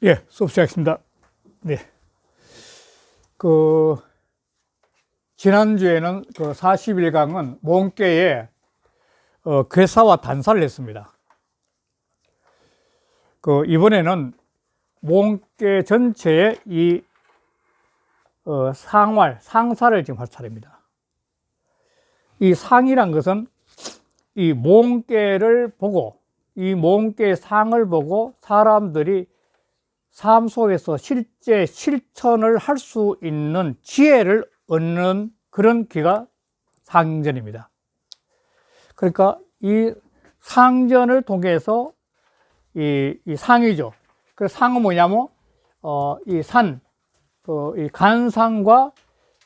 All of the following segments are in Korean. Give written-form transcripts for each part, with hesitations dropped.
예, 수업 시작했습니다. 네. 지난주에는 40일강은 몽께의 괴사와 단사를 했습니다. 이번에는 몽께 전체의 이 상사를 지금 할 차례입니다. 이 상이란 것은 이 몽께를 보고, 이 몽께의 상을 보고 사람들이 삶 속에서 실제 실천을 할 수 있는 지혜를 얻는 그런 기가 상전입니다. 그러니까 이 상전을 통해서 이 상이죠. 그 상은 뭐냐면 이 간상과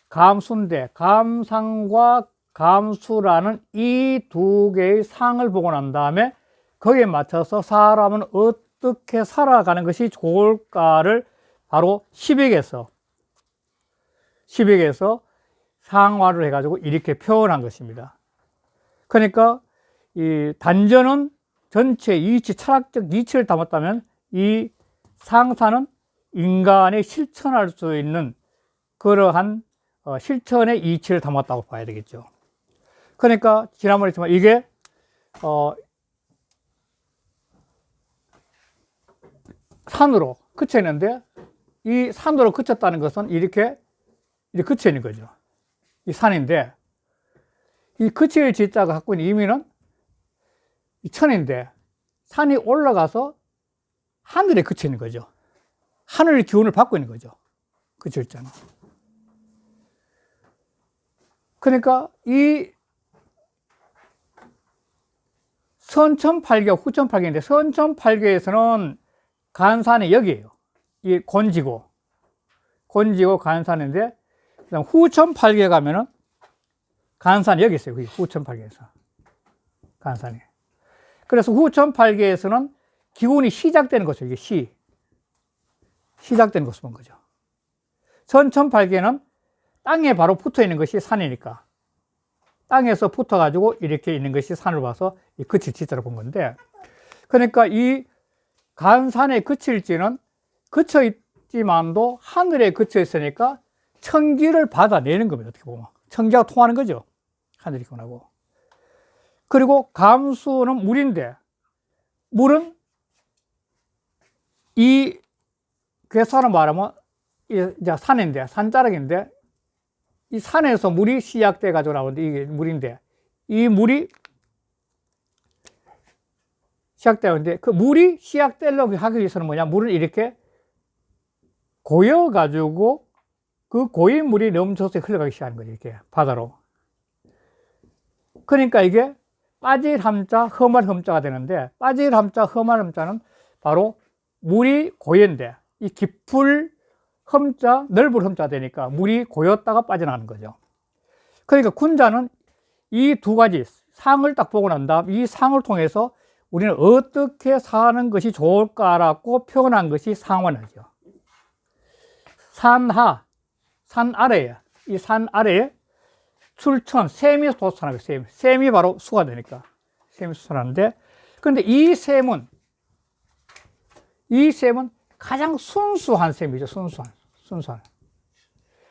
감수인데, 감상과 감수라는 이 두 개의 상을 보고 난 다음에 거기에 맞춰서 사람은 어떻게 살아가는 것이 좋을까를 바로 시백에서 상화를 해가지고 이렇게 표현한 것입니다. 그러니까 이 단전은 전체 이치, 철학적 이치를 담았다면 이 상사는 인간이 실천할 수 있는 그러한 실천의 이치를 담았다고 봐야 되겠죠. 그러니까 지난번에 했지만 이게 산으로 그쳐 있는데, 이 산으로 그쳤다는 것은 이렇게 그쳐 있는 거죠. 이 산인데, 이 그칠 지자가 갖고 있는 의미는 이 천인데, 산이 올라가서 하늘에 그쳐 있는 거죠. 하늘의 기운을 받고 있는 거죠. 그쳐 있잖아. 그러니까 이 선천팔계, 후천팔계인데, 선천팔계에서는 간산이 여기에요. 이 곤지고 간산인데, 그다음 후천팔계 가면은 간산이 여기 있어요. 후천팔계에서 간산이. 그래서 후천팔계에서는 기운이 시작되는 것이죠. 이게 시작되는 것을 본 거죠. 선천팔계는 땅에 바로 붙어 있는 것이 산이니까 땅에서 붙어 가지고 이렇게 있는 것이 산을 봐서 이 그칠 지자로 본 건데, 그러니까 이 간산에 그칠지는 그쳐 있지만도 하늘에 그쳐 있으니까 천기를 받아내는 겁니다. 어떻게 보면 천기가 통하는 거죠. 하늘이 통하고. 그리고 감수는 물인데, 물은 이 괴사로 말하면 이제 산인데, 산자락인데, 이 산에서 물이 시작돼 가지고 나오는데 이게 물인데, 이 물이 시작되는데, 그 물이 시작되려고 하기 위해서는 뭐냐, 물을 이렇게 고여 가지고 그 고인 물이 넘쳐서 흘러가기 시작하는 거죠. 이렇게 바다로. 그러니까 이게 빠질 함자, 험할 험자가 되는데, 빠질 함자, 험할 험자는 바로 물이 고연데, 이 깊을 험자, 넓을 험자가 되니까 물이 고였다가 빠져나가는 거죠. 그러니까 군자는 이 두 가지 상을 딱 보고 난 다음 이 상을 통해서 우리는 어떻게 사는 것이 좋을까라고 표현한 것이 상환하죠. 산하, 산 아래에, 이 산 아래에 출천, 샘이 솟아나요. 샘이 바로 수가 되니까 샘이 솟아나는데, 그런데 이 샘은 가장 순수한 샘이죠. 순수한.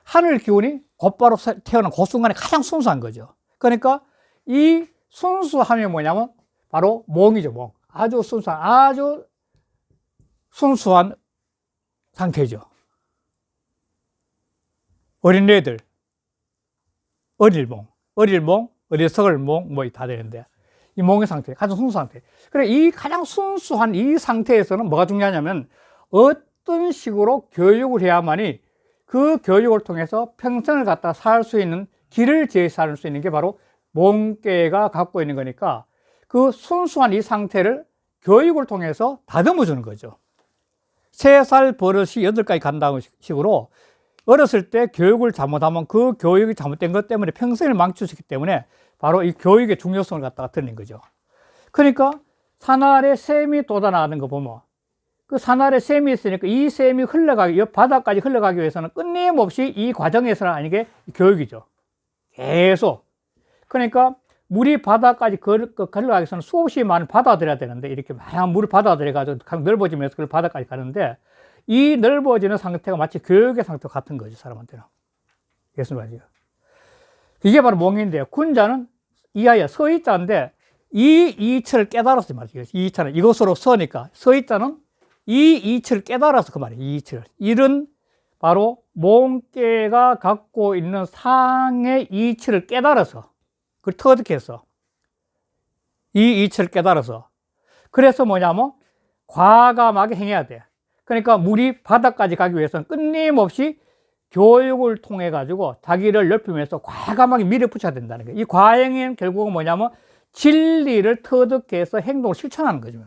하늘 기운이 곧바로 태어난 그 순간에 가장 순수한 거죠. 그러니까 이 순수함이 뭐냐면 바로 몽이죠. 몽. 아주 순수한 상태죠. 어린애들, 어리석을 몽, 뭐 다 되는데, 이 몽의 상태, 가장 순수한 상태. 그래, 이 가장 순수한 이 상태에서는 뭐가 중요하냐면, 어떤 식으로 교육을 해야만이 그 교육을 통해서 평생을 갖다 살 수 있는 길을 제시할 수 있는 게 바로 몽께가 갖고 있는 거니까, 그 순수한 이 상태를 교육을 통해서 다듬어 주는 거죠. 3살 버릇이 8까지 간다는 식으로 어렸을 때 교육을 잘못하면 그 교육이 잘못된 것 때문에 평생을 망칠 수 있기 때문에 바로 이 교육의 중요성을 갖다가 드리는 거죠. 그러니까 산 아래 샘이 돋아나는 거 보면, 그 산 아래 샘이 있으니까 이 샘이 옆 바다까지 흘러가기 위해서는 끊임없이 이 과정에서는 아니게 교육이죠. 계속. 그러니까 물이 바다까지 걸어가기 위해서는 수없이 많은 받아들여야 되는데, 이렇게 많은 물을 받아들여가지고 넓어지면서 그걸 바다까지 가는데, 이 넓어지는 상태가 마치 교육의 상태와 같은 거죠, 사람한테는. 예수 말이에요. 이게 바로 몽인데요. 군자는 이하야, 서이자인데, 이 이치를 깨달았어요, 말이죠. 이 이치는 이것으로 서니까, 서이자는 이 이치를 깨달아서 그 말이에요, 이 이치를. 이런 바로 몽깨가 갖고 있는 상의 이치를 깨달아서, 그걸 터득해서, 이 이치를 깨달아서. 그래서 뭐냐면, 과감하게 행해야 돼. 그러니까 물이 바닥까지 가기 위해서는 끊임없이 교육을 통해 가지고 자기를 넓히면서 과감하게 밀어붙여야 된다는 거예요. 이 과행은 결국은 뭐냐면 진리를 터득해서 행동을 실천하는 거죠.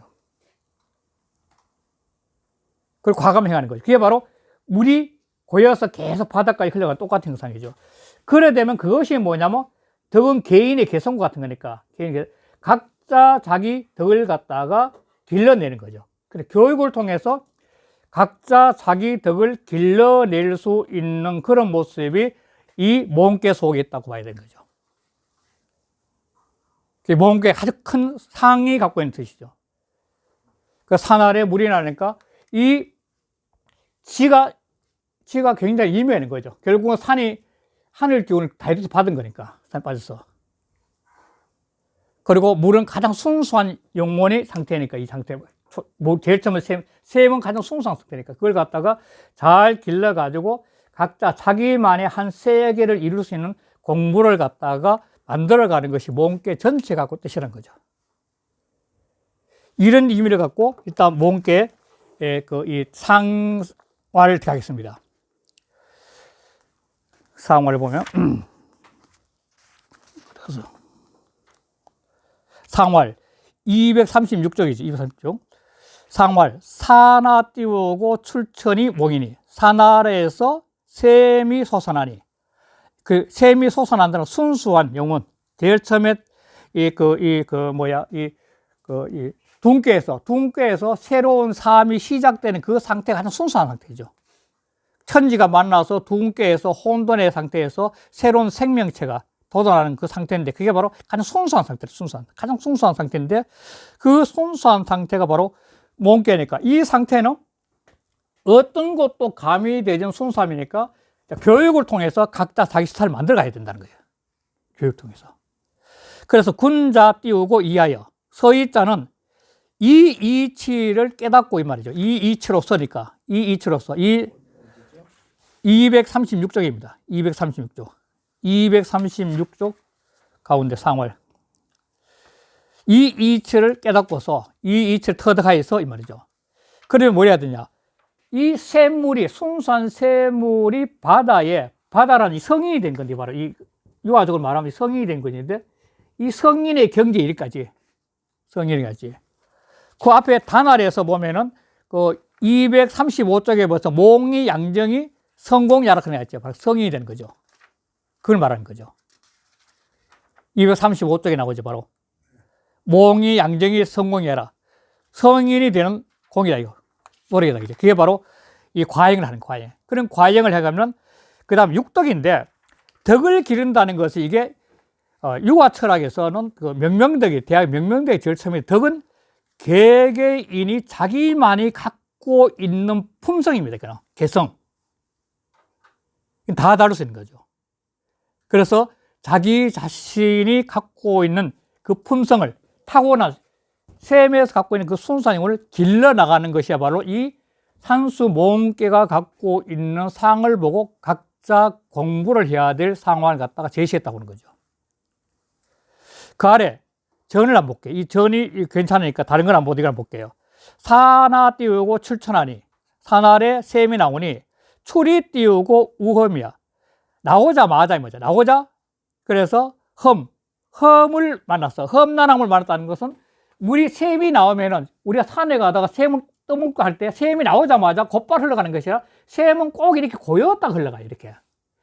그걸 과감히 행하는 거죠. 그게 바로 물이 고여서 계속 바닥까지 흘러가는 똑같은 현상이죠. 그래 되면 그것이 뭐냐면 덕은 개인의 개성과 같은 거니까 각자 자기 덕을 갖다가 길러내는 거죠. 그래서 교육을 통해서 각자 자기 덕을 길러낼 수 있는 그런 모습이 이 모험계 속에 있다고 봐야 되는 거죠. 모험계의 아주 큰 상이 갖고 있는 뜻이죠. 그 산 아래 물이 나니까 이 지가 굉장히 이면인 거죠. 결국은 산이 하늘 기운을 다이렉트 받은 거니까, 산에 빠져서. 그리고 물은 가장 순수한 영혼의 상태니까, 이 상태. 제일 처음에 셈은 가장 순수한 상태니까 그걸 갖다가 잘 길러가지고 각자 자기만의 한 세계를 이룰 수 있는 공부를 갖다가 만들어가는 것이 몽깨 전체 갖고 뜻이라는 거죠. 이런 의미를 갖고 일단 몽깨의 이 상화를 들어가겠습니다. 상화를 보면 상활 236쪽이죠. 236쪽. 상활, 산하 띄우고 출천이 몽이니, 산 아래에서 샘이 솟아나니. 그 샘이 솟아난다는 순수한 영혼. 제일 처음에 둥께에서 새로운 삶이 시작되는 그 상태가 가장 순수한 상태죠. 천지가 만나서 둥께에서 혼돈의 상태에서 새로운 생명체가 돋아나는 그 상태인데, 그게 바로 가장 순수한 상태예요. 가장 순수한 상태인데, 그 순수한 상태가 바로 몽깨니까, 이 상태는 어떤 것도 가미되지 않은 순수함이니까 교육을 통해서 각자 자기 스타일을 만들어 가야 된다는 거예요. 교육 통해서. 그래서 군자 띄우고 이하여, 서이자는 이 이치를 깨닫고 이 말이죠. 이 이치로서니까, 이 이치로서, 236쪽입니다. 236쪽. 236쪽 가운데 상월. 이 이치를 깨닫고서, 이 이치를 터득하여서 이 말이죠. 그러면 뭘 해야 되냐? 이 샘물이, 순수한 샘물이 바다라는 성인이 된 건데, 바로 이 유아적으로 말하면 성인이 된 것인데, 이 성인의 경지에 이르기까지, 성인이까지. 그 앞에 단알에서 보면은, 그 235쪽에 벌써 몽이, 양정이, 성공, 야락하는 했죠. 바로 성인이 되는 거죠. 그걸 말하는 거죠. 235쪽에 나오죠, 바로. 몽이, 양정이, 성공이 해라. 성인이 되는 공이다, 이거. 노력이다, 이제. 그게 바로 이 과행을 하는 과행. 그런 과행을 해가면, 그 다음 육덕인데, 덕을 기른다는 것이 이게, 유아 철학에서는 그 명명덕이, 대학 명명덕이 제일 처음에 덕은 개개인이 자기만이 갖고 있는 품성입니다, 그냥. 개성. 다 다룰 수 있는 거죠. 그래서 자기 자신이 갖고 있는 그 품성을 타고난 샘에서 갖고 있는 그 순수한 영혼을 길러나가는 것이야말로 이 산수 몽깨가 갖고 있는 상을 보고 각자 공부를 해야 될 상황을 갖다가 제시했다고 하는 거죠. 그 아래 전을 한번 볼게요. 이 전이 괜찮으니까 다른 건 안 보고 이걸 볼게요. 산하 띄우고 출천하니, 산 아래 샘이 나오니, 출이 띄우고 우험이야. 나오자마자 이 뭐죠? 나오자. 그래서 험을 만났어. 험난함을 만났다는 것은 물이 샘이 나오면은 우리가 산에 가다가 샘을 떠먹고 할 때 샘이 나오자마자 곧바로 흘러가는 것이 아니라 샘은 꼭 이렇게 고였다 흘러가요. 이렇게.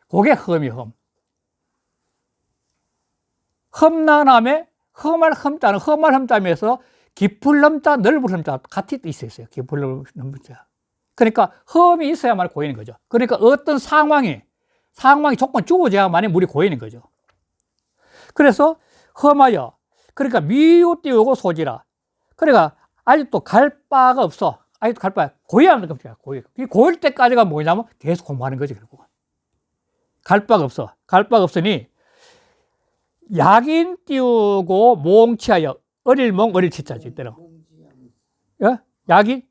그게 험이. 험난함에 험할 험자면서 깊을 험자, 넓을 험자 같이 있어요. 깊을 넓을 험자. 그러니까 험이 있어야만 고이는 거죠. 그러니까 어떤 상황이 조건 주어져야만 물이 고이는 거죠. 그래서 험하여, 그러니까 미유 띄우고 소지라. 그러니까 아직도 갈 바가 없어. 아직도 갈 바에 고이하는 겁니다. 고일 때까지가 뭐냐면 계속 공부하는 거지, 결국은. 갈 바가 없어. 갈 바가 없으니 약인 띄우고 몽치하여 어릴 몽 어릴 치자지 이때는. 예? 약인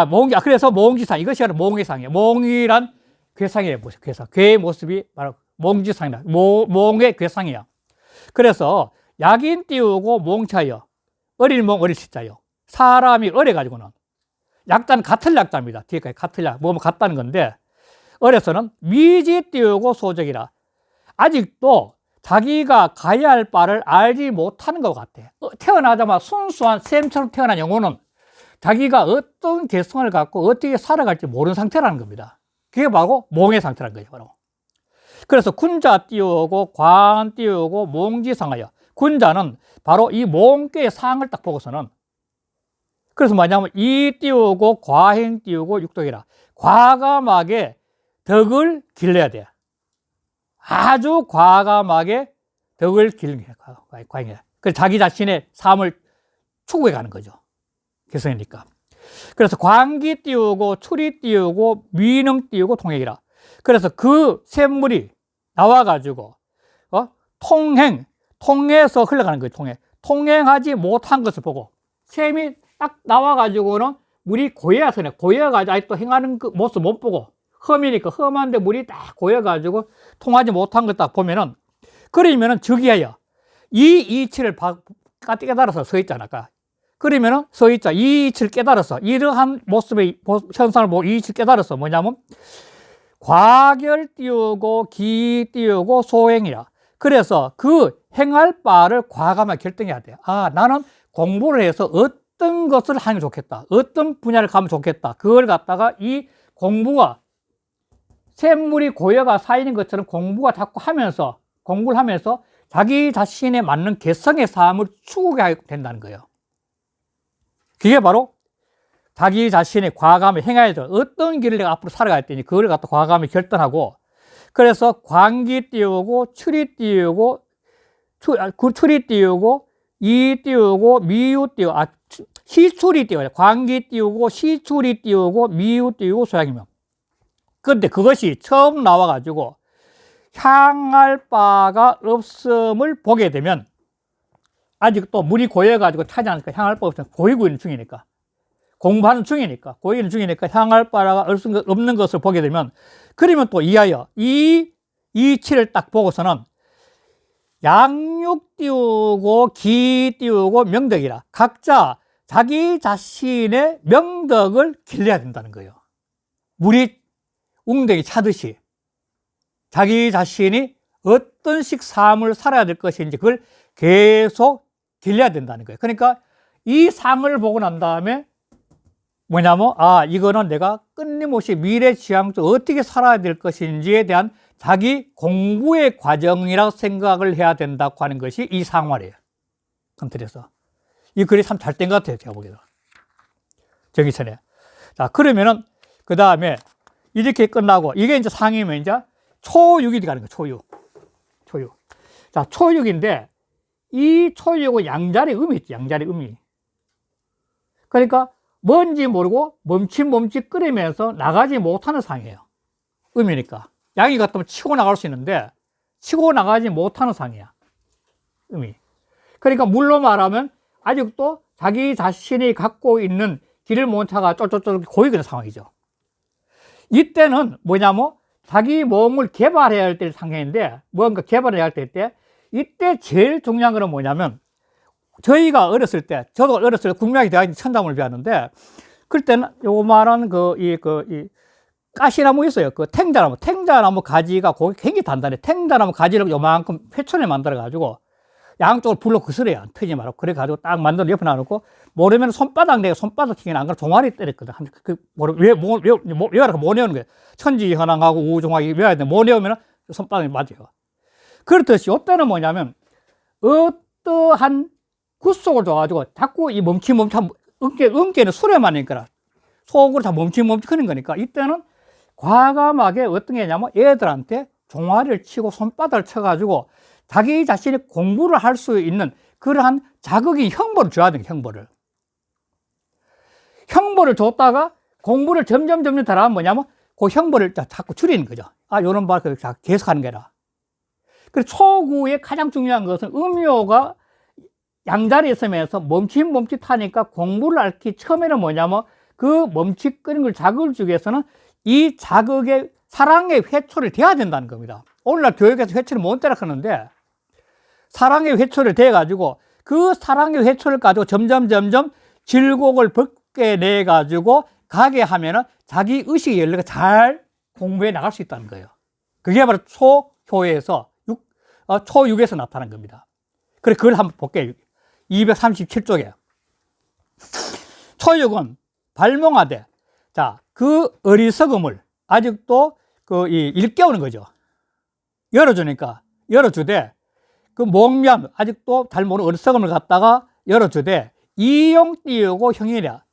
몽기 그래서 몽지상 이것이 바로 몽의상이에요. 몽이란 괴상이에요. 괴상. 괴의 모습이 바로 몽지상이다. 몽의 괴상이야. 그래서 약인 띄우고 몽치하여 어릴 몽 어릴 치자요. 사람이 어려가지고는 약자는 같은 약자입니다. 뒤에까지 같은 약, 뭐 같다는 건데 어려서는 미지 띄우고 소적이라 아직도 자기가 가야 할 바를 알지 못하는 것 같아. 태어나자마자 순수한 샘처럼 태어난 영혼은 자기가 어떤 개성을 갖고 어떻게 살아갈지 모르는 상태라는 겁니다. 그게 바로 몽의 상태라는 거죠. 바로. 그래서 군자 띄우고 광 띄우고 몽지상하여 군자는 바로 이 몽계의 상을 딱 보고서는 그래서 뭐냐면 이 띄우고 과행 띄우고 육덕이라 과감하게 덕을 길러야 돼. 아주 과감하게 덕을 길러야 돼. 그래서 자기 자신의 삶을 추구해 가는 거죠. 개성이니까. 그래서 광기 띄우고 추리 띄우고 미능 띄우고 통행이라. 그래서 그 샘물이 나와가지고 통해서 흘러가는 거예요. 통행하지 못한 것을 보고 샘이 딱 나와가지고는 물이 고여가지고 아직도 행하는 그 모습 못 보고 험이니까 험한데 물이 딱 고여가지고 통하지 못한 것 딱 보면은 그러면은 즉위하여 이 이치를 깨달아서 서 있잖아. 그러면은 서 있자. 이 이치를 깨달아서 이러한 모습의 현상을 보고 이 이치를 깨달아서 뭐냐면 과결 띄우고 기 띄우고 소행이라. 그래서 그 행할 바를 과감하게 결정해야 돼. 나는 공부를 해서 어떤 것을 하면 좋겠다. 어떤 분야를 가면 좋겠다. 그걸 갖다가 이 공부가 샘물이 고여가 쌓이는 것처럼 공부가 자꾸 하면서 공부를 하면서 자기 자신에 맞는 개성의 삶을 추구하게 된다는 거예요. 그게 바로 자기 자신의 과감히 행해야 돼. 어떤 길을 내가 앞으로 살아가야 되니 그걸 갖다 과감히 결단하고 그래서 광기 띄우고 추리 띄우고 추리 띄우고 이 띄우고 미유 띄우고 시추리 띄워요. 광기 띄우고 시추리 띄우고 미유 띄우고 소양이면. 그런데 그것이 처음 나와가지고 향할 바가 없음을 보게 되면 아직도 물이 고여가지고 타지 않으니까 향할 바가 없으면 고이고 있는 중이니까 공부하는 중이니까 고이는 중이니까 향할 바가 없는 것을 보게 되면 그러면 또 이하여 이 이치를 딱 보고서는 양육 띄우고 기 띄우고 명덕이라 각자 자기 자신의 명덕을 길러야 된다는 거예요. 물이 웅덩이 차듯이 자기 자신이 어떤 식 삶을 살아야 될 것인지 그걸 계속 길러야 된다는 거예요. 그러니까 이 상을 보고 난 다음에 뭐냐면 이거는 내가 끊임없이 미래 지향적 어떻게 살아야 될 것인지에 대한 자기 공부의 과정이라고 생각을 해야 된다고 하는 것이 이 상활이에요. 컨트리에서 이 글이 참 잘 된 것 같아요. 제가 보기에는 정의선에. 자, 그러면은 그 다음에 이렇게 끝나고 이게 이제 상이면 이제 초육이 가는 거예요. 초육. 자, 초육인데 이 초육은 양자리 음이 있지. 양자리 음이. 그러니까 뭔지 모르고 멈칫멈칫 끓이면서 나가지 못하는 상이에요. 음이니까. 양이 같으면 치고 나갈 수 있는데 치고 나가지 못하는 상이야. 음이. 그러니까 물로 말하면 아직도 자기 자신이 갖고 있는 길을 못 차가 쫄쫄쫄 고이는 상황이죠. 이때는 뭐냐면 자기 몸을 개발해야 할 때 상황인데 뭔가 개발해야 할 때 이때 제일 중요한 거는 뭐냐면 저희가 어렸을 때 저도 어렸을 때 국민학교 대학 천담을 배웠는데 그때는 요만한 이 가시나무 있어요. 그 탱자나무 가지가 거기 굉장히 단단해. 탱자나무 가지를 요만큼 회천을 만들어 가지고 양쪽을 불로 그스려요. 펴지 말고. 그래 가지고 딱 만들어 옆에 놔놓고 모르면 손바닥 내가 손바닥 튀기는 안 그러면 종아리 때렸거든. 왜 못 내오는 거예요. 천지현황하고 우중하게 외워야 돼. 못 내오면 손바닥이 맞아요. 그렇듯이 이때는 뭐냐면 어떠한 굿속을 줘가지고 자꾸 이 멈칫멈칫 음깨는 수레만이니까 속으로 다 멈칫멈칫 하는 거니까 이때는 과감하게 어떤 게 있냐면 애들한테 종아리를 치고 손바닥을 쳐가지고 자기 자신이 공부를 할 수 있는 그러한 자극이 형벌을 줘야 돼요. 형벌을 줬다가 공부를 점점 잘하면 뭐냐면 그 형벌을 자꾸 줄이는 거죠. 요런 말 계속하는 게라. 그래서 초구의 가장 중요한 것은 음요가 양자리에 있으면서 멈칫하니까 공부를 알기 처음에는 뭐냐면 그 멈칫거리는 걸 자극을 주기 위해서는 이 자극에 사랑의 회초를 대야 된다는 겁니다. 오늘날 교육에서 회초를 못 대라 하는데 사랑의 회초를 대가지고 그 사랑의 회초를 가지고 점점 질곡을 벗게 내가지고 가게 하면은 자기 의식의 연료가 잘 공부해 나갈 수 있다는 거예요. 그게 바로 초효에서 초육에서 나타난 겁니다. 그래, 그걸 한번 볼게요. 237쪽에. 초육은 발몽하되, 자, 그 어리석음을 아직도 일깨우는 거죠. 열어주되, 그 몽면, 아직도 잘 모르는 어리석음을 갖다가 열어주되, 이용 띄우고 형이랴.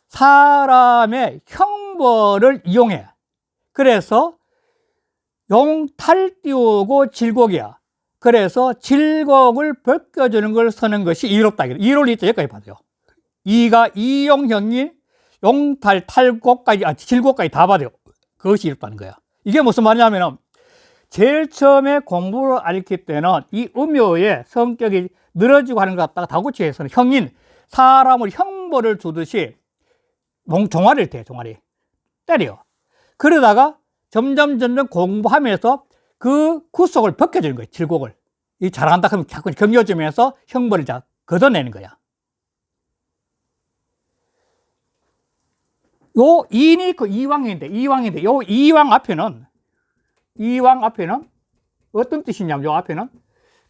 사람의 형벌을 이용해. 그래서 용탈 띄우고 질곡이야. 그래서 질곡을 벗겨주는 걸 쓰는 것이 이롭다. 이로를 있다. 여기까지 받아요. 이가 이용형이 용탈, 탈곡까지, 질곡까지 다 받아요. 그것이 이롭다는 거야. 이게 무슨 말이냐면은, 제일 처음에 공부를 알기 때는 이 음요의 성격이 늘어지고 하는 것 갖다가 다구치에서는 형인, 사람을 형벌을 주듯이 종아리를 대, 종아리. 때려. 그러다가 점점 공부하면서 그 구속을 벗겨주는 거예요. 질곡을. 이 잘한다 하면 자꾸 경려주면서 형벌을 걷어내는 거야. 요 인이 그 이왕인데 요 이왕 앞에는 어떤 뜻이냐면 요 앞에는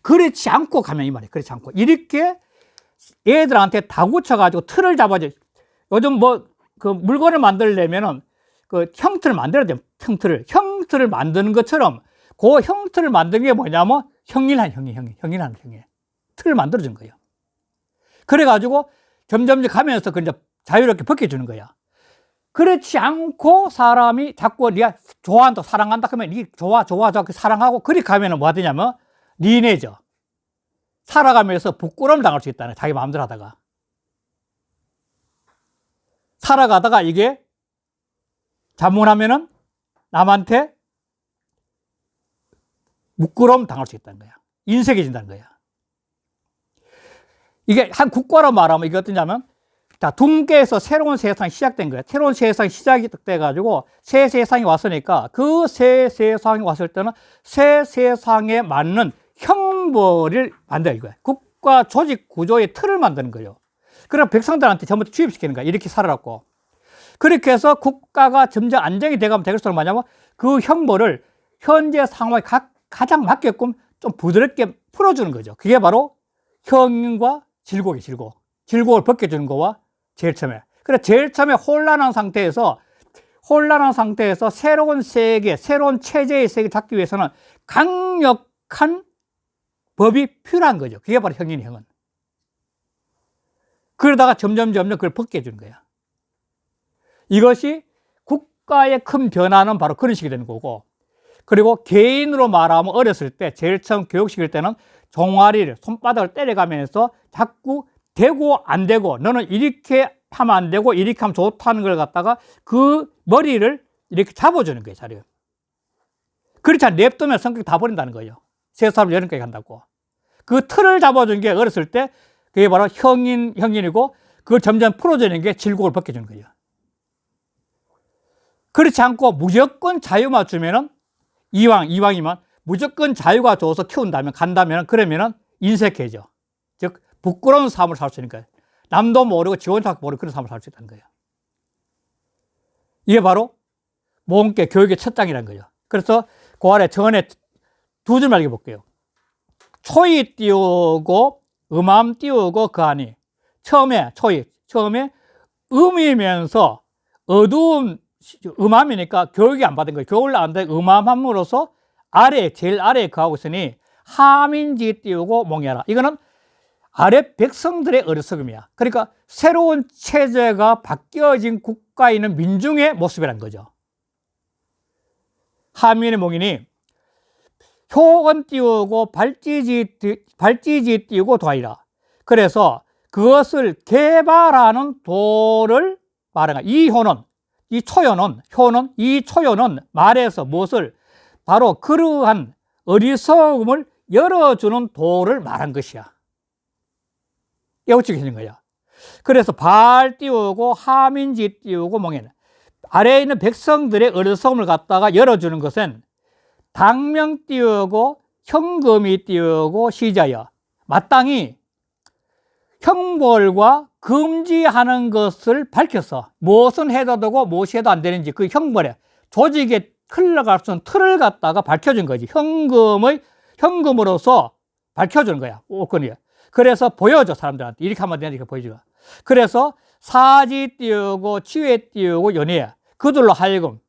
그렇지 않고 가면 이 말이에요. 그렇지 않고. 이렇게 애들한테 다구쳐가지고 틀을 잡아줘. 요즘 그 물건을 만들려면은 그 형틀을 만들어야 돼요. 형틀을 만드는 것처럼 그 형틀을 만드는 게 뭐냐면 형이라는 형이 틀을 만들어준 거예요. 그래가지고 점점 가면서 그 이제 자유롭게 벗겨주는 거야. 그렇지 않고 사람이 자꾸 네가 좋아한다, 사랑한다 하면 니 좋아, 사랑하고 그렇게 하면은 뭐 하냐면 니네죠. 살아가면서 부끄러움을 당할 수 있다네. 자기 마음대로 하다가. 살아가다가 이게 잘못하면은 남한테 부끄러움 당할 수 있다는 거야. 인색해진다는 거야. 이게 한 국가로 말하면 이게 어떠냐면, 자, 둥계에서 새로운 세상이 시작된 거야. 새로운 세상이 시작이 돼가지고 새 세상이 왔으니까 그 새 세상이 왔을 때는 새 세상에 맞는 형벌을 만들어야 이거야. 국가 조직 구조의 틀을 만드는 거예요. 그래서 백성들한테 전부 주입시키는 거야. 이렇게 살아라고. 그렇게 해서 국가가 점점 안정이 돼가면 될수록 뭐냐면 그 형벌을 현재 상황에 가장 맞게끔 좀 부드럽게 풀어주는 거죠. 그게 바로 형과 질곡이 질곡을 벗겨주는 거와 제일 처음에. 그래, 제일 처음에 혼란한 상태에서 새로운 세계, 새로운 체제의 세계를 잡기 위해서는 강력한 법이 필요한 거죠. 그게 바로 형은. 그러다가 점점 그걸 벗겨주는 거야. 이것이 국가의 큰 변화는 바로 그런 식이 되는 거고, 그리고 개인으로 말하면 어렸을 때 제일 처음 교육시킬 때는 종아리를, 손바닥을 때려가면서 자꾸 되고 안 되고, 너는 이렇게 하면 안 되고 이렇게 하면 좋다는 걸 갖다가 그 머리를 이렇게 잡아주는 거예요. 자료. 그렇지 않으면 냅두면 성격이 다 버린다는 거예요. 세 사람 여름까지 간다고. 그 틀을 잡아주는 게 어렸을 때 그게 바로 형인이고, 그걸 점점 풀어주는 게 질곡을 벗겨주는 거예요. 그렇지 않고 무조건 자유만 주면은, 이왕이면 무조건 자유가 줘서 키운다면, 그러면은 인색해져. 즉, 부끄러운 삶을 살 수 있는 거예요. 남도 모르고 지 혼자 모르고 그런 삶을 살 수 있다는 거예요. 이게 바로 모험계 교육의 첫 장이라는 거예요. 그래서 그 아래 전에 두 줄만 읽어볼게요. 초이 띄우고 음암 띄우고 그 안이. 처음에 음이면서 어두운 음암이니까 교육이 안 받은 거예요. 교육을 안 받은 음암함으로써 제일 아래에 그하고 있으니 함인지 띄우고 몽해라. 이거는 아래 백성들의 어리석음이야. 그러니까 새로운 체제가 바뀌어진 국가에 있는 민중의 모습이라는 거죠. 하민의 몽이니 효건 띄우고 발찌지 띄우고 도하이라. 그래서 그것을 개발하는 도를 말하는 거야. 이 효는 이 초연은, 효는, 이 초연은 말해서 무엇을, 바로 그러한 어리석음을 열어주는 도를 말한 것이야. 이게 어떻게 되는 거야. 그래서 발 띄우고 하민지 띄우고 몽에는 아래에 있는 백성들의 어리석음을 갖다가 열어주는 것은 당명 띄우고 현금이 띄우고 시자여, 마땅히 형벌과 금지하는 것을 밝혀서 무엇은 해도 되고 무엇이 해도 안 되는지 그 형벌에 조직에 흘러갈 수 있는 틀을 갖다가 밝혀준 거지. 현금으로서 밝혀주는 거야. 오건이야. 그래서 보여줘, 사람들한테. 이렇게 하면 되니까 보여줘. 그래서 사지 띄우고 지회 띄우고 연회, 그들로 하여금,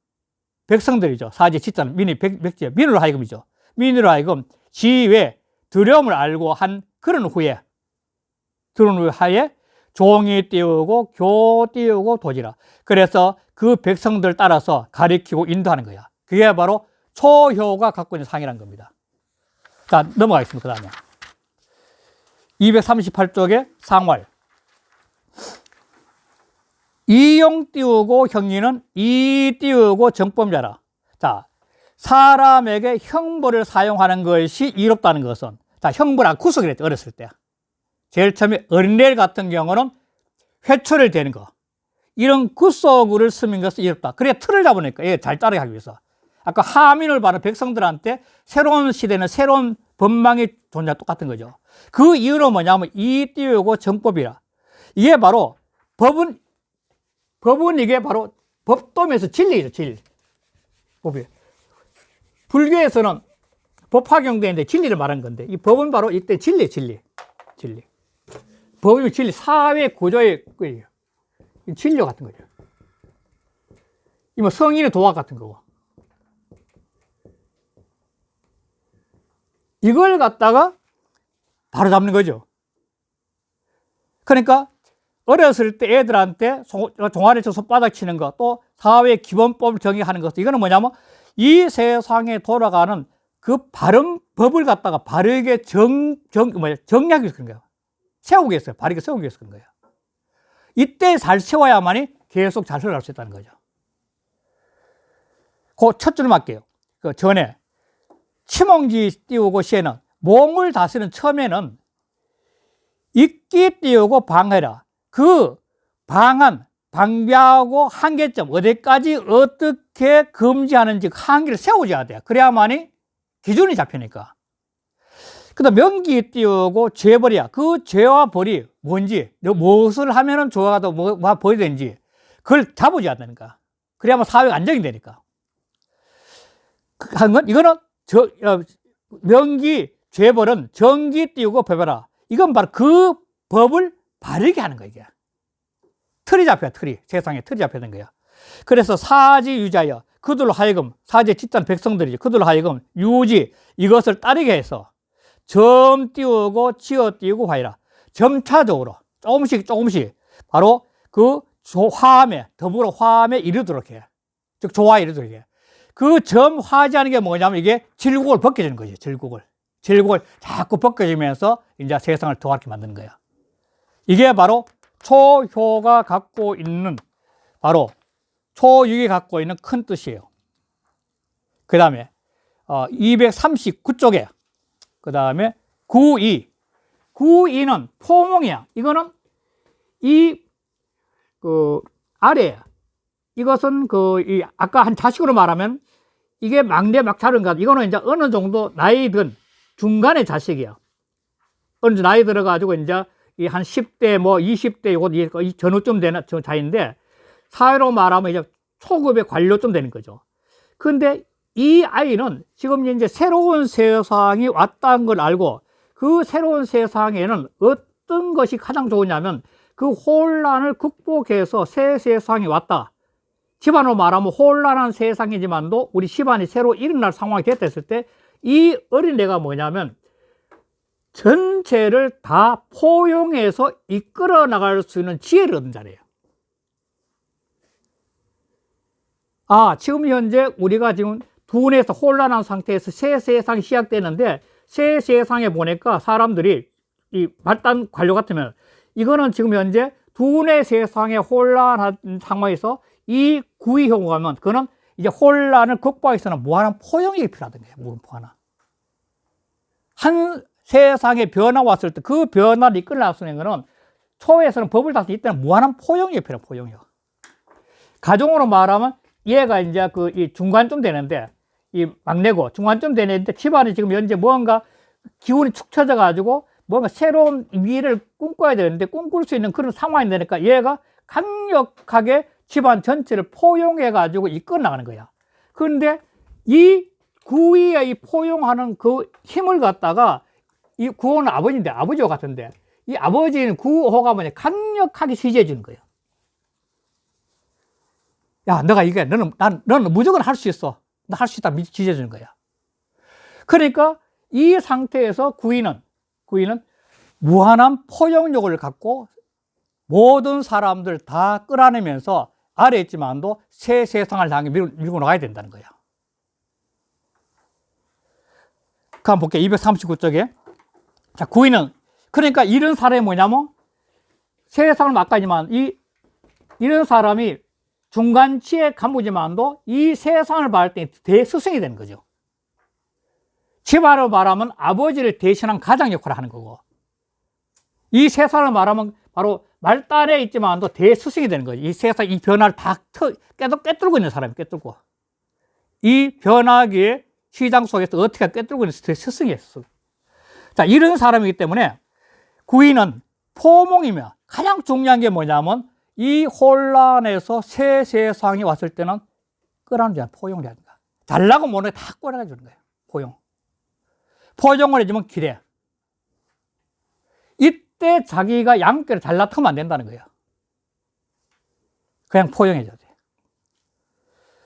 백성들이죠. 사지 지자는 백지, 민으로 하여금이죠. 민으로 하여금 지회, 두려움을 알고 한 그런 후에, 하에 종이 띄우고 교 띄우고 도지라. 그래서 그 백성들 따라서 가리키고 인도하는 거야. 그게 바로 초효가 갖고 있는 상이라는 겁니다. 자, 넘어가겠습니다. 그 다음에 238쪽에 상활. 이용 띄우고 형리는 이 띄우고 정법자라. 자, 사람에게 형벌을 사용하는 것이 이롭다는 것은, 자, 형벌하고 구속이 됐죠. 어렸을 때. 제일 처음에 어린애 같은 경우는 회초를 대는 거, 이런 구속을 쓰는 것은 이롭다. 그래야 틀을 잡으니까 잘 따르게 하기 위해서. 아까 하민을 받은 백성들한테 새로운 시대는 새로운 법망이 존재 똑같은 거죠. 그 이유는 뭐냐면 이 띄우고 정법이라. 이게 바로 법은 이게 바로 법도면서 진리죠. 진리. 법이. 불교에서는 법 확용되는데 진리를 말한 건데, 이 법은 바로 이때 진리. 법이면 진리, 사회 구조의 거예요. 진리 같은 거죠. 이 뭐 성인의 도학 같은 거고. 이걸 갖다가 바로 잡는 거죠. 그러니까 어렸을 때 애들한테 종아리 쳐 손바닥 치는 거, 또 사회 기본법을 정의하는 것, 이거는 뭐냐면 이 세상에 돌아가는 그 바른 법을 갖다가 바르게 정리하기 위해서 그런 거예요. 세우기 위해서, 바르게 세우기 위해서 그런 거예요. 이때 잘 세워야만이 계속 잘 흘러갈 수 있다는 거죠. 그 첫 줄만 할게요. 그 전에 치몽지 띄우고 시에는 몽을 다스리는 처음에는 익기 띄우고 방해라. 그 방비하고 한계점, 어디까지 어떻게 금지하는지 한계를 세워줘야 돼요. 그래야만이 기준이 잡히니까. 그 다음 명기 띄우고 죄벌이야. 그 죄와 벌이 뭔지, 무엇을 하면은 죄가 더 뭐가 벌이 되는지 그걸 잡아줘야 되니까. 그래야만 사회가 안정이 되니까. 한 건, 이거는 명기, 죄벌은 정기 띄우고 법해라. 이건 바로 그 법을 바르게 하는 거야, 이게. 틀이 잡혀야, 세상에 틀이 잡혀야 되는 거야. 그래서 사지 유자여, 그들로 하여금, 사지의 집단 백성들이죠. 그들로 하여금 유지, 이것을 따르게 해서 점 띄우고 지어 띄우고 하이라. 점차적으로, 조금씩, 바로 그 화함에, 더불어 화함에 이르도록 해. 즉, 조화에 이르도록 해. 그 점화지하는 게 뭐냐면 이게 질곡을 벗겨주는 거죠. 질곡을 자꾸 벗겨지면서 이제 세상을 도와게 만드는 거야. 이게 바로 초효가 갖고 있는, 바로 초육이 갖고 있는 큰 뜻이에요. 그 다음에 239쪽에 그 다음에 구이는 포몽이야. 이거는 아래야. 이것은 아까 한 자식으로 말하면 이게 막내 막차른가, 이거는 이제 어느 정도 나이 든 중간의 자식이야. 어느 정도 나이 들어가지고 이제 한 10대, 20대, 이 전후쯤 되는 자인데, 사회로 말하면 이제 초급의 관료쯤 되는 거죠. 근데 이 아이는 지금 이제 새로운 세상이 왔다는 걸 알고, 그 새로운 세상에는 어떤 것이 가장 좋으냐면 그 혼란을 극복해서 새 세상이 왔다. 집안으로 말하면 혼란한 세상이지만도 우리 집안이 새로 일어날 상황이 됐다 했을 때, 이 어린애가 뭐냐면 전체를 다 포용해서 이끌어 나갈 수 있는 지혜를 얻은 자리예요. 지금 현재 우리가 지금 둔해서 혼란한 상태에서 새 세상이 시작되는데, 새 세상에 보니까 사람들이 이 말단 관료 같으면 이거는 지금 현재 두뇌 세상에 혼란한 상황에서 이 구의형으로 가면 그거는 이제 혼란을 극복하기 위해서는 무한한 포용력이 필요하던 거예요. 무한한. 한 세상에 변화가 왔을 때 그 변화를 이끌어낼 수 있는 거는 초에서는 법을 다스 이때는 무한한 포용력이 필요해요. 포용력. 가정으로 말하면 얘가 이제 이 중간쯤 되는데 이 막내고 중간쯤 되는데 집안이 지금 현재 뭔가 기운이 축 처져 가지고 뭔가 새로운 미래를 꿈꿔야 되는데 꿈꿀 수 있는 그런 상황이 되니까 얘가 강력하게 집안 전체를 포용해 가지고 이끌어 나가는 거야. 그런데 이 구위의 이 포용하는 그 힘을 갖다가 이 구호는 아버지인데 아버지와 같은데 이 아버지는 구호가 뭐냐 강력하게 지지해 주는 거예요. 야, 너가 이게 너는 무조건 할 수 있어. 너 할 수 있다 지지해 주는 거야. 그러니까 이 상태에서 구위는 무한한 포용력을 갖고 모든 사람들 다 끌어내면서 아래에 있지만도 새 세상을 향해 밀고 나가야 된다는 거야. 그 한번 볼게요. 239쪽에. 자, 구위는, 그러니까 이런 사람이 뭐냐면 세상을 막가지만 이런 사람이 중간치의 간부지만도 이 세상을 봐할 때 대스승이 되는 거죠. 집안으로 말하면 아버지를 대신한 가장 역할을 하는 거고, 이 세상을 말하면 바로 말단에 있지만도 대스승이 되는 거죠. 이 세상, 이 변화를 다 꿰뚫고 있는 사람이 꿰뚫고. 이 변화기의 시장 속에서 어떻게 꿰뚫고 있는 대스승이었어. 자, 이런 사람이기 때문에 구위는 포몽이며 가장 중요한 게 뭐냐면 이 혼란에서 새 세상이 왔을 때는 끌어안는 포용을 해야 된다. 잘나고 못나고 다 끌어내주는 거예요. 포용을 해주면 기래. 이때 자기가 양꾀를 잘나타면 안 된다는 거예요. 그냥 포용해줘야 돼.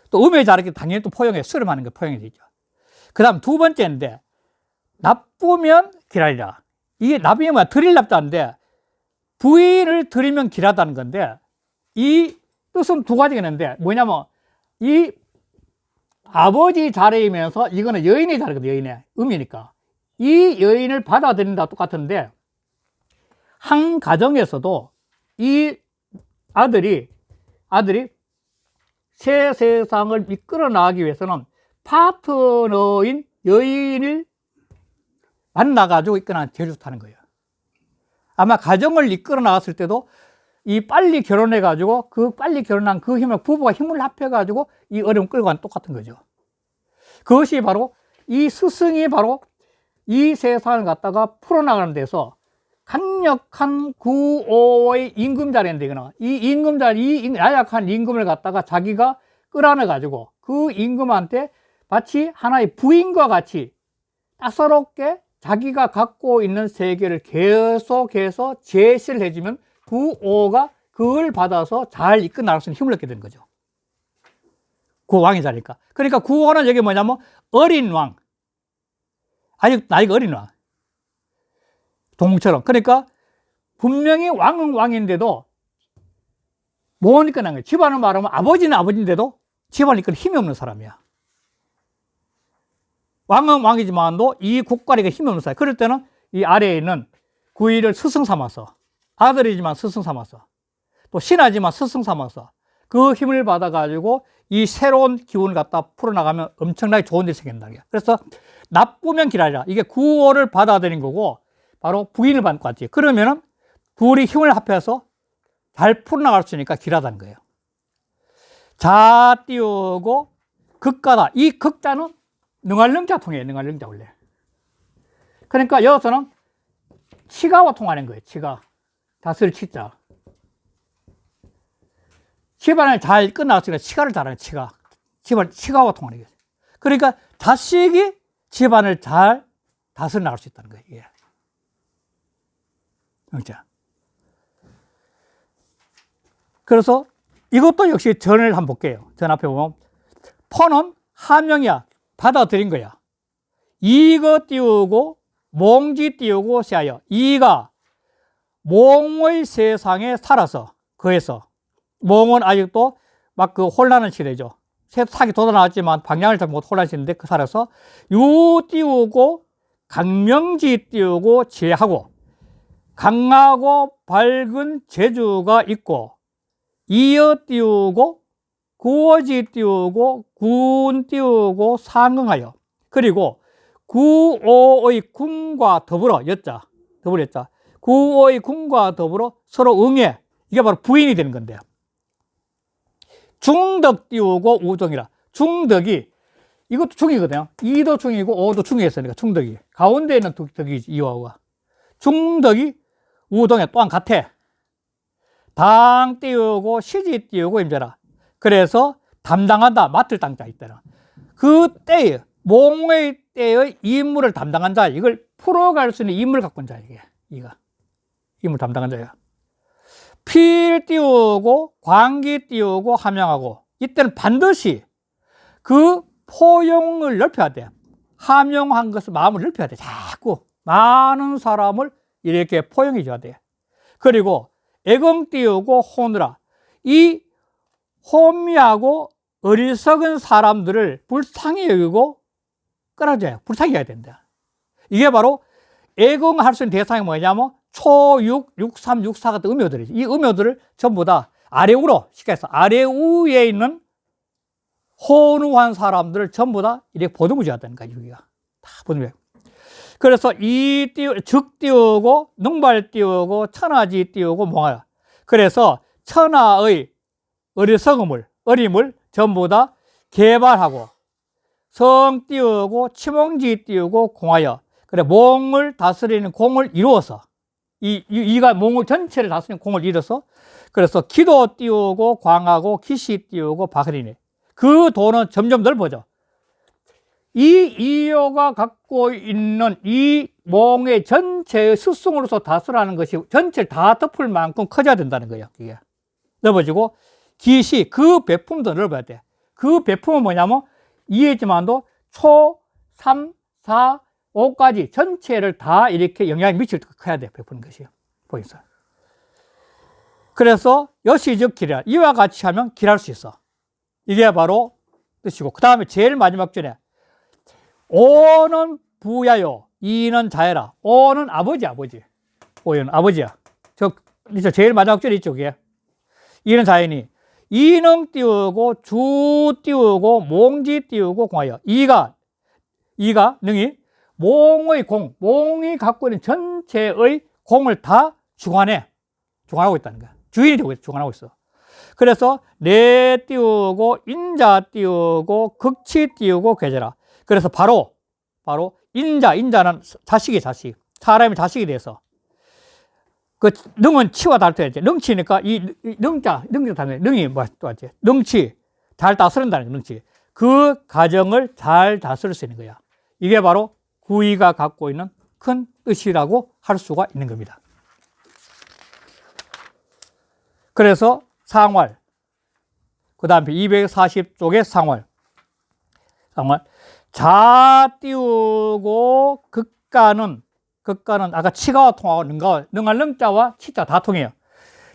또 음에 잘하기 당연히 또 포용해. 수렴하는 거 포용이 되죠. 그 다음 두 번째인데, 나쁘면 기라리라. 이게 나쁘면 뭐야? 들일 납자인데, 부인을 들이면 기라다는 건데, 이 뜻은 두 가지가 있는데, 뭐냐면, 이 아버지 자리이면서, 이거는 여인의 자리거든요, 여인의. 음이니까. 이 여인을 받아들인다 똑같은데, 한 가정에서도 이 아들이 새 세상을 이끌어 나가기 위해서는 파트너인 여인을 만나가지고 이끌어나가는 게 제일 좋다는 거예요. 아마 가정을 이끌어 나갔을 때도 이 빨리 결혼해가지고 그 빨리 결혼한 그 힘을 부부가 힘을 합해가지고 이 어려움 끌고 가는 똑같은 거죠. 그것이 바로 이 스승이 바로 이 세상을 갖다가 풀어나가는 데서 강력한 구호의 임금자리인데, 이거는 이 임금자리, 이 나약한 임금을 갖다가 자기가 끌어내가지고 그 임금한테 마치 하나의 부인과 같이 따사롭게 자기가 갖고 있는 세계를 계속해서 제시를 해주면 구호가 그걸 받아서 잘 이끌어 나갈 수 있는 힘을 얻게 되는 거죠. 구왕이 자리니까. 그러니까 구호는 여기 뭐냐면 어린 왕. 아직 나이가 어린 왕. 동처럼. 그러니까 분명히 왕은 왕인데도 못 이끌어낸 거예요. 집안을 말하면 아버지는 아버지인데도 집안을 이끌어 힘이 없는 사람이야. 왕은 왕이지만도 이 국가리가 힘이 없는 사람. 그럴 때는 이 아래에 있는 구위를 스승 삼아서, 아들이지만 스승 삼아서, 또 신하지만 스승 삼아서 그 힘을 받아가지고 이 새로운 기운을 갖다 풀어나가면 엄청나게 좋은 일이 생긴다는 거예요. 그래서 나쁘면 기라리라. 이게 구호를 받아들인 거고 바로 부인을 받는 것 같지. 그러면은 둘이 힘을 합해서 잘 풀어나갈 수 있으니까 기라다는 거예요. 자 띄우고 극가다. 이 극자는 능할능자 통해요. 능할능자 원래. 그러니까 여기서는 치가와 통하는 거예요. 치가. 다스릴 치자. 집안을 잘 끝나왔으니까 치가를 잘하는 치가. 집안 치가와 통하는 거예요. 그러니까 자식이 집안을 잘 다스려 나갈 수 있다는 거예요. 이게. 자. 그래서 이것도 역시 전을 한번 볼게요. 전 앞에 보면 퍼는 하명이야. 받아들인 거야. 이거 띄우고 몽지 띄우고 세하여. 이가 몽의 세상에 살아서 거해서 몽은 아직도 막 그 혼란한 시대죠. 색이 돋아나왔지만 방향을 잘 못 혼란시는데 그 살아서 유 띄우고 강명지 띄우고 지하고 강하고 밝은 재주가 있고 이어 띄우고 구어지 띄우고 군 띄우고 상응하여 그리고 구오의 군과 더불어 여자 더불어 여자 구오의 군과 더불어 서로 응해 이게 바로 부인이 되는 건데요. 중덕 띄우고 우동이라 중덕이 이것도 중이거든요. 이도 중이고 오도 중이었으니까 중덕이 가운데 있는 덕이 이와가 중덕이 우동에 또한 같아. 당 띄우고 시지 띄우고 임자라. 그래서 담당한다 맡을 당자 있다라. 그 때에 몽의 때의 임무를 담당한 자 이걸 풀어갈 수 있는 임무를 갖고 온 자야 이가 임무 담당한 자야. 필 띄우고 광기 띄우고 함양하고 이때는 반드시 그 포용을 넓혀야 돼. 함용한 것을 마음을 넓혀야 돼. 자꾸 많은 사람을 이렇게 포용해 줘야 돼. 그리고 애경 띄우고 호느라 이 호미하고 어리석은 사람들을 불쌍히 여기고 끌어줘야 불쌍히 해야 된다. 이게 바로 애경할 수 있는 대상이 뭐냐면 초6, 63, 64 같은 음요들이지. 이 음요들을 전부 다 아래우로 쉽게 해서 아래우에 있는 혼우한 사람들을 전부 다 이렇게 보듬어 줘야 되는 거야. 여기가 다 보듬어. 그래서 즉 띄우고 능발 띄우고 천하지 띄우고 몽하여. 그래서 천하의 어림을 전부 다 개발하고 성 띄우고 치몽지 띄우고 공하여. 그래 몽을 다스리는 공을 이루어서 이가 몽을 전체를 다스리는 공을 이뤄서 그래서 기도 띄우고 광하고 기시 띄우고 바그리네. 그 도는 점점 넓어져. 이 이요가 갖고 있는 이 몽의 전체의 스승으로서 다스라는 것이 전체를 다 덮을 만큼 커져야 된다는 거예요. 이게 넓어지고 기시 그 배품도 넓어야 돼. 그 배품은 뭐냐면 이해지만도 초, 3, 4, 5까지 전체를 다 이렇게 영향이 미칠 때 커야 돼. 베푸는 것이요. 보이소. 그래서 여시즉 길이라 이와 같이 하면 길할 수 있어. 이게 바로 뜻이고 그 다음에 제일 마지막 절에 오는 부야요 이는 자해라. 오는 아버지 오는 아버지야. 저 제일 마지막 절이 이쪽이에요. 이는 자해니 이능 띄우고 주 띄우고 몽지 띄우고 공하여 이가 능이 몽의 공 몽이 갖고 있는 전체의 공을 다 주관하고 있다는 거야. 주인이 되고 있어. 주관하고 있어. 그래서 내 띄우고 인자 띄우고 극치 띄우고 계제라. 그래서 바로 인자는 자식 사람이 자식이 돼서 그 능은 치와 다르죠. 능치니까 이 능자 다르네. 능이 뭐 또 왔지. 능치 잘 다스린다는 거. 능치 그 가정을 잘 다스릴 수 있는 거야. 이게 바로 구이가 갖고 있는 큰 뜻이라고 할 수가 있는 겁니다. 그래서 상활 그 다음에 240쪽의 상활 자 띄우고 극가는 아까 치가와 통하고 능할 능자와 치자 다 통해요.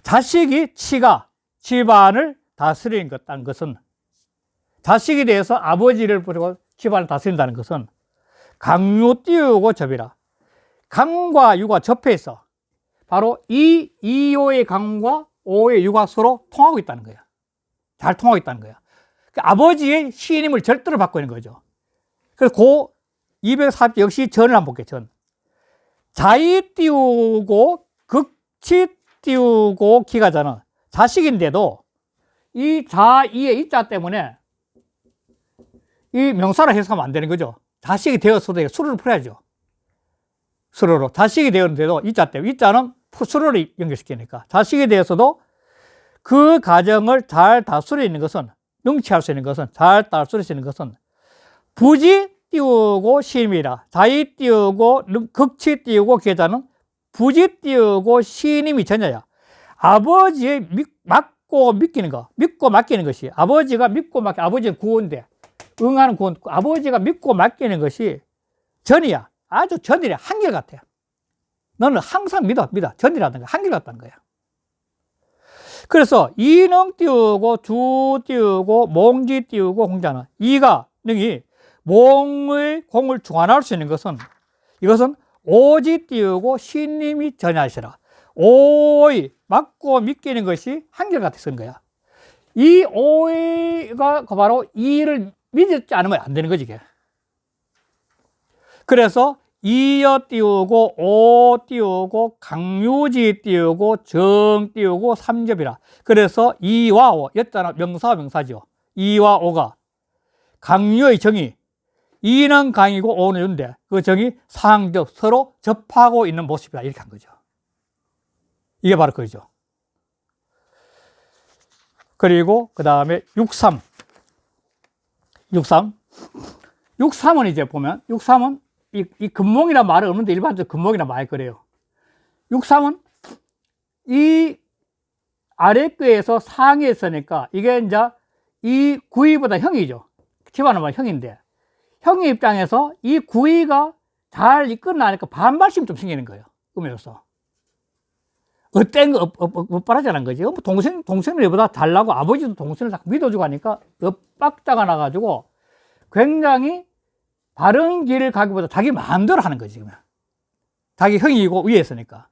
자식이 치가 집안을 다스리는 것은 자식에 대해서 아버지를 부리고 집안을 다스린다는 것은 강유 띄우고 접이라. 강과 유가 접해 있어. 바로 이요의 강과 오의 유가 서로 통하고 있다는 거야. 잘 통하고 있다는 거야. 아버지의 신임을 절대로 받고 있는 거죠. 그래서 그 240 역시 전을 한번 볼게요. 전. 자이 띄우고 극치 띄우고 기가잖아. 자식인데도 이 자이의 이자 때문에 이 명사로 해석하면 안 되는 거죠. 자식이 되었어도 수로를 풀어야죠. 수로로. 자식이 되었는데도 이자 때문에 이자는 수로를 연결시키니까 자식이 되었어도 그 가정을 잘 다스리는 것은 능치할 수 있는 것은 잘 다스릴 수 있는 것은 부지 띄우고 신임이라. 자이 띄우고 극치 띄우고 계자는 부지 띄우고 신임이 전혀야. 아버지의 믿고 맡기는 거, 믿고 맡기는 것이 아버지가 믿고 맡기 아버지는 구원대 응하는 구원. 아버지가 믿고 맡기는 것이 전이야. 아주 전이래. 한결같아. 너는 항상 믿어. 전이라는 거야. 한결같다는 거야. 그래서 이능 띄우고 주 띄우고 몽지 띄우고 공자는 이가 능이 몽의 공을 주관할 수 있는 것은 이것은 오지 띄우고 신님이 전하시라. 오이 맞고 믿기는 것이 한결같이 쓰는 거야. 이 오이가 바로 이를 믿지 않으면 안 되는 거지 이게. 그래서 이어 띄우고 오 띄우고 강유지 띄우고 정 띄우고 삼접이라. 그래서 이와 오 였잖아. 명사와 명사죠. 이와 오가 강유의 정이, 이는 강이고 오는 유인데 그 정이 상접, 서로 접하고 있는 모습이다 이렇게 한 거죠. 이게 바로 그거죠. 그리고 그 다음에 63. 63은 이제 보면 63은 이 금몽이란 말은 없는데 일반적으로 금몽이란 말 그래요. 63은 이 아래 꾀에서 상에 있으니까 이게 이제 이 구이보다 형이죠. 집안은 말 형인데 형의 입장에서 이 구이가 잘 이끌어나니까 반발심이 좀 생기는 거예요. 꿈에서. 어떤 거 엇바라지라는 거지. 동생을 얘보다 잘나고 아버지도 동생을 자꾸 믿어주고 하니까 엇박자가 나가지고 굉장히 바른 길을 가기보다 자기 마음대로 하는 거지. 그러면. 자기 형이고 위에 있으니까.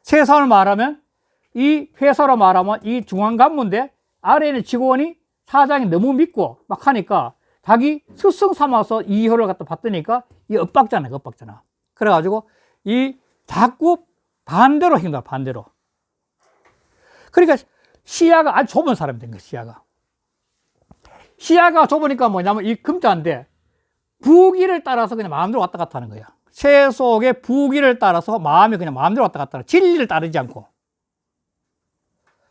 세상을 말하면 이 회사로 말하면 이 중앙간부인데 아래에 있는 직원이 사장이 너무 믿고 막 하니까 자기 스승 삼아서 이효를 갖다 받으니까 이 엇박자네, 엇박자나. 그래가지고 이 자꾸 반대로 행동하, 반대로. 그러니까 시야가 아주 좁은 사람이 된 거야, 시야가. 시야가 좁으니까 뭐냐면 이 금자인데 부기를 따라서 그냥 마음대로 왔다 갔다 하는 거야. 새 속의 부기를 따라서 마음이 그냥 마음대로 왔다 갔다 하는 거야. 진리를 따르지 않고.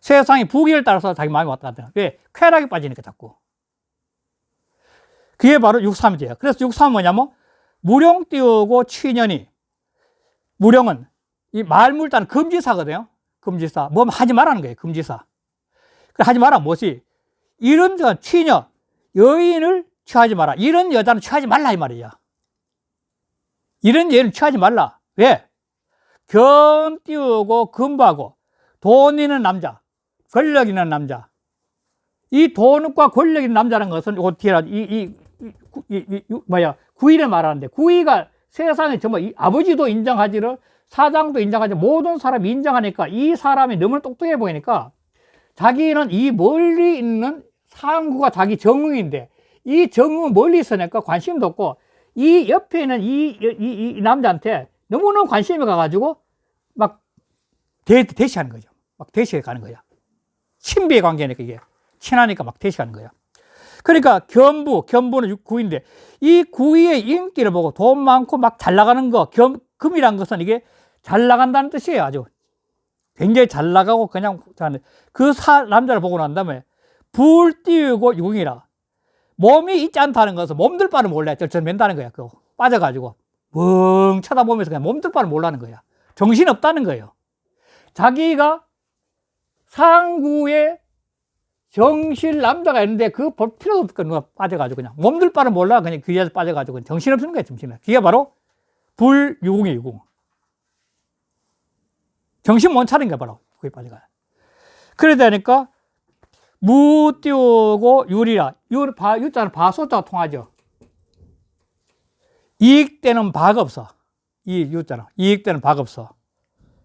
세상이 부기를 따라서 자기 마음이 왔다 갔다 하는 거야. 왜? 쾌락에 빠지니까 자꾸. 그게 바로 63이 돼요. 그래서 63은 뭐냐면 무령 띄우고 취년이. 무령은 이 말물자는 금지사거든요. 금지사. 뭐 하지 말라는 거예요. 금지사. 하지 마라. 무엇이? 이런 취녀, 여인을 취하지 마라. 이런 여자는 취하지 말라 이 말이야. 이런 여인은 취하지 말라. 왜? 견 띄우고 금하고 돈 있는 남자, 권력 있는 남자. 이 돈과 권력 있는 남자라는 것은 구이를 말하는데 구이가 세상에 정말 아버지도 인정하지를 사장도 인정하지 모든 사람이 인정하니까 이 사람이 너무 똑똑해 보이니까 자기는 이 멀리 있는 상구가 자기 정응인데 이 정응은 멀리 있으니까 관심도 없고 이 옆에 있는 이 남자한테 너무너무 관심이 가가지고 막 대시하는 거죠. 막 대시해 가는 거야. 친비의 관계니까 이게 친하니까 막 대시하는 거야. 그러니까 견부는 구인데 이 구이의 인기를 보고 돈 많고 막 잘 나가는 거 금이란 것은 이게 잘 나간다는 뜻이에요. 아주 굉장히 잘 나가고 그냥 그 남자를 보고 난 다음에 불 띄우고 유궁이라 몸이 있지 않다는 것은 몸들 바를 몰라요. 저 맨다는 거야. 그거 빠져가지고 멍 쳐다보면서 그냥 몸들 바를 몰라는 거야. 정신 없다는 거예요. 자기가 상구에 정실 남자가 있는데 그거 볼 필요도 없고 누가 빠져가지고 그냥 몸들 바를 몰라 그냥 귀에서 빠져가지고 정신 없는 거야. 정신은. 그게 바로 불유궁이에요. 유궁. 정신 못 차린 게 바로 그게 빠져가요. 그래 되니까 무 띄우고 유리라. 유자는 바소자가 통하죠. 이익되는 바가 없어. 이 유자는 이익되는 바가 없어.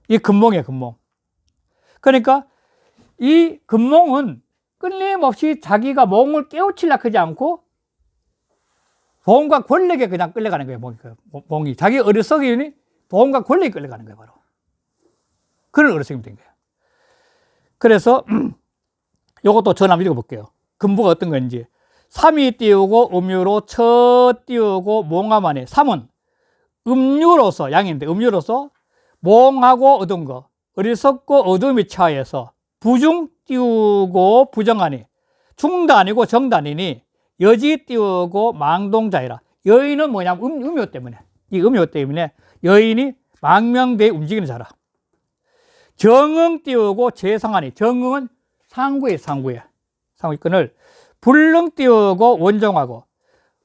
이 금몽이에요. 금몽. 그러니까 이 금몽은 끊임없이 자기가 몽을 깨우치려고 하지 않고 돈과 권력에 그냥 끌려가는 거예요. 몽이. 자기 어리석이니 돈과 권력에 끌려가는 거예요. 바로. 그런 어리석임이 된 거예요. 그래서 이것도 전 한번 읽어볼게요. 금부가 어떤 건지. 삼이 띄우고 음유로 처 띄우고 몽하만에. 삼은 음유로서 양인데 음유로서 몽하고 어두운 거 어리석고 어둠이 차이해서 부중 띄우고 부정하니 중도 아니고 정도 아니니 여지 띄우고 망동자이라. 여인은 뭐냐면 음요 때문에 이 음요 때문에 여인이 망명대에 움직이는 자라. 정응 띄우고 재상하니 정응은 상구의 끈을 불능 띄우고 원정하고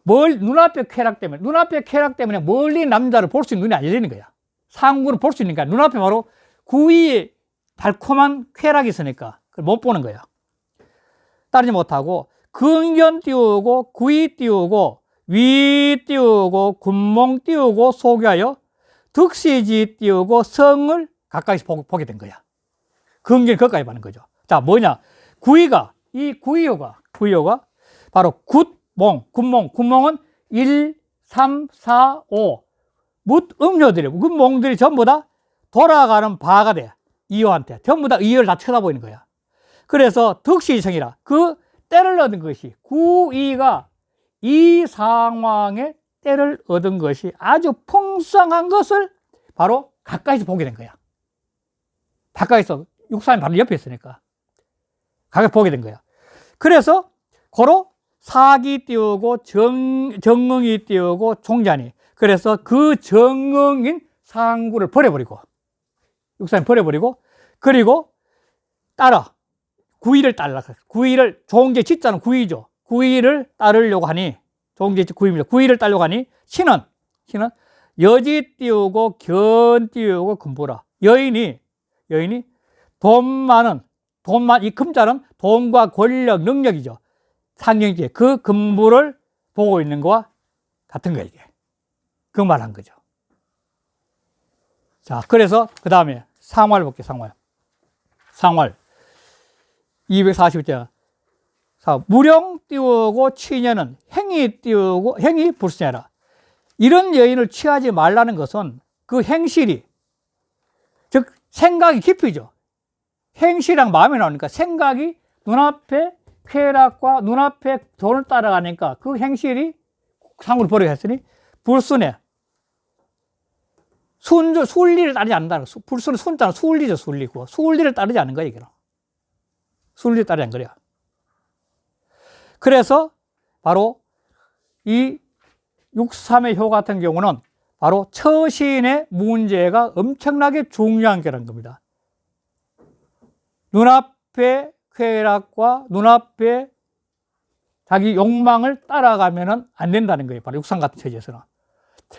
눈앞의 쾌락 때문에 멀리 남자를 볼 수 있는 눈이 안 열리는 거야. 상구를 볼 수 있으니까 눈앞에 바로 구이의 달콤한 쾌락이 있으니까 그걸 못 보는 거야. 따르지 못하고 근견 띄우고 구이 띄우고 위 띄우고 군몽 띄우고 소개하여 득시지 띄우고 성을 가까이서 보게 된 거야. 근경이 거기까지 가는 거죠. 자, 뭐냐? 이 구이호가 바로 군몽은 1, 3, 4, 5. 음료들이 전부 다 돌아가는 바가 돼. 이호한테. 전부 다 이호를 다 쳐다보이는 거야. 그래서 득시성이라. 그 때를 얻은 것이, 구이가 이 상황에 때를 얻은 것이 아주 풍성한 것을 바로 가까이서 보게 된 거야. 가까이서, 육삼이 바로 옆에 있으니까. 가까이 보게 된 거야. 그래서, 고로 사기 띄우고 정응이 띄우고 종자니. 그래서 그 정응인 상구를 버려버리고, 육삼이 버려버리고, 그리고 구이를 종제 짓자는 구이죠. 구이를 따르려고 하니, 종제 구이입니다. 구이를 따르려고 하니, 신은 여지 띄우고 견 띄우고 금보라. 여인이 이 금자는 돈과 권력, 능력이죠. 상경이지. 그 금부를 보고 있는 거와 같은 거야, 이게. 그 말 한 거죠. 자, 그래서 그 다음에 상활 볼게요, 상활. 240자. 무령 띄우고 취녀는 행이 불순하라. 이런 여인을 취하지 말라는 것은 그 행실이, 즉 생각이 깊이죠. 행실이랑 마음이 나오니까 생각이 눈앞에 쾌락과 눈앞에 돈을 따라가니까 그 행실이 상구를 버리게 했으니 불순해. 순리를 따르지 않는다는 거. 불순은 순자는 순리죠, 순리고. 순리를 따르지 않는 거야, 이거는. 순리를 따르지 않는 거야. 그래서 바로 이 6.3의 효 같은 경우는 바로 처신의 문제가 엄청나게 중요한 거라는 겁니다. 눈앞의 쾌락과 눈앞에 자기 욕망을 따라가면 안 된다는 거예요. 바로 6.3 같은 처지에서는.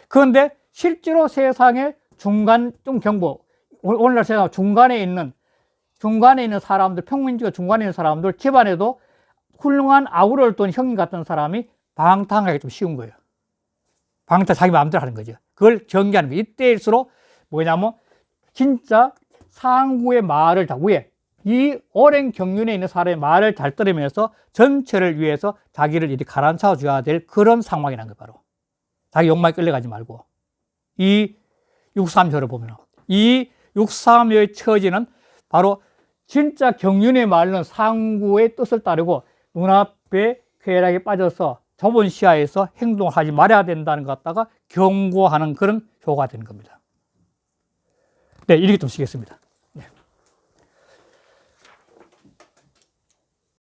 그런데 실제로 세상의 중간쯤 경보, 오늘날 세상 중간에 있는 사람들, 평민주가 중간에 있는 사람들 집안에도 훌륭한 아우러를 둔 형님 같은 사람이 방탕하기 좀 쉬운 거예요. 자기 마음대로 하는 거죠. 그걸 전개하는 거예요. 이때일수록 뭐냐면 진짜 상구의 말을 이 오랜 경륜에 있는 사람의 말을 잘 들으면서 전체를 위해서 자기를 이렇게 가라앉혀 줘야 될 그런 상황이라는 거예요. 바로 자기 욕망에 끌려가지 말고. 이 6.3효를 보면 이 6.3효의 처지는 바로 진짜 경륜에 마르는 상구의 뜻을 따르고 눈앞에 쾌락에 빠져서 좁은 시야에서 행동을 하지 말아야 된다는 것 갖다가 경고하는 그런 효과가 되는 겁니다. 네, 이렇게 좀 쓰겠습니다.